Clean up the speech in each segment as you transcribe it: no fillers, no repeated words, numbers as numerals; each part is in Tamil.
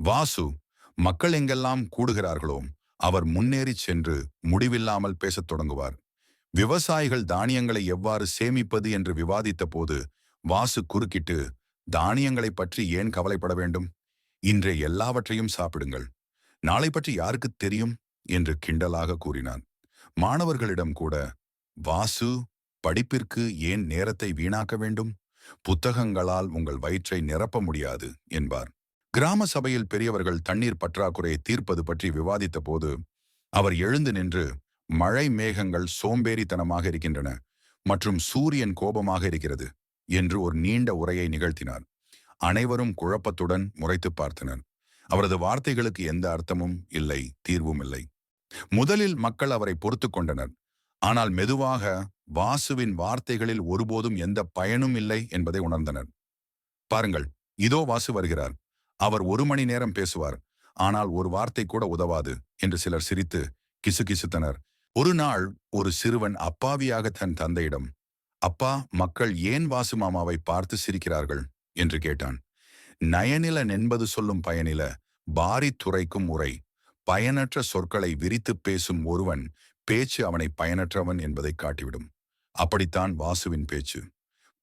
வாசு மக்கள் எங்கெல்லாம் கூடுகிறார்களோ அவர் முன்னேறிச் சென்று முடிவில்லாமல் பேசத் தொடங்குவார். விவசாயிகள் தானியங்களை எவ்வாறு சேமிப்பது என்று விவாதித்த போது வாசு குறுக்கிட்டு, தானியங்களை பற்றி ஏன் கவலைப்பட வேண்டும்? இன்றைய எல்லாவற்றையும் சாப்பிடுங்கள், நாளை பற்றி யாருக்கு தெரியும் என்று கிண்டலாக கூறினான். மாணவர்களிடம் கூட, வாசு, படிப்பிற்கு ஏன் நேரத்தை வீணாக்க வேண்டும்? புத்தகங்களால் உங்கள் வயிற்றை நிரப்ப முடியாது என்பார். கிராம சபையில் பெரியவர்கள் தண்ணீர் பற்றாக்குறையை தீர்ப்பது பற்றி விவாதித்த போது அவர் எழுந்து நின்று, மழை மேகங்கள் சோம்பேறித்தனமாக இருக்கின்றன மற்றும் சூரியன் கோபமாக இருக்கிறது என்று ஒரு நீண்ட உரையை நிகழ்த்தினார். அனைவரும் குழப்பத்துடன் முறைத்து பார்த்தனர். அவரது வார்த்தைகளுக்கு எந்த அர்த்தமும் இல்லை, தீர்வும் இல்லை. முதலில் மக்கள் அவரை பொறுத்து கொண்டனர். ஆனால் மெதுவாக வாசுவின் வார்த்தைகளில் ஒருபோதும் எந்த பயனும் இல்லை என்பதை உணர்ந்தனர். பாருங்கள், இதோ வாசு வருகிறார். அவர் 1 மணி நேரம் பேசுவார், ஆனால் ஒரு வார்த்தை கூட உதவாது என்று சிலர் சிரித்து கிசுகிசுத்தனர். ஒரு நாள் ஒரு சிறுவன் அப்பாவியாக தன் தந்தையிடம், அப்பா, மக்கள் ஏன் வாசு மாமாவை பார்த்து சிரிக்கிறார்கள் என்று கேட்டான். நயனில நென்பது சொல்லும் பயனில பாரி துரைக்கும் உரை. பயனற்ற சொற்களை விரித்து பேசும் ஒருவன் பேச்சு அவனை பயனற்றவன் என்பதை காட்டிவிடும். அப்படித்தான் வாசுவின் பேச்சு.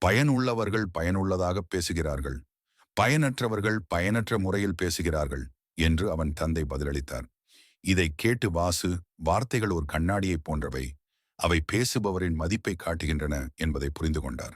பயனுள்ளவர்கள் பயனுள்ளதாக பேசுகிறார்கள், பயனற்றவர்கள் பயனற்ற முறையில் பேசுகிறார்கள் என்று அவன் தந்தை பதிலளித்தார். இதை கேட்டு வாசு, வார்த்தைகள் ஒரு கண்ணாடியைப் போன்றவை, அவை பேசுபவரின் மதிப்பை காட்டுகின்றன என்பதை புரிந்து கொண்டார்.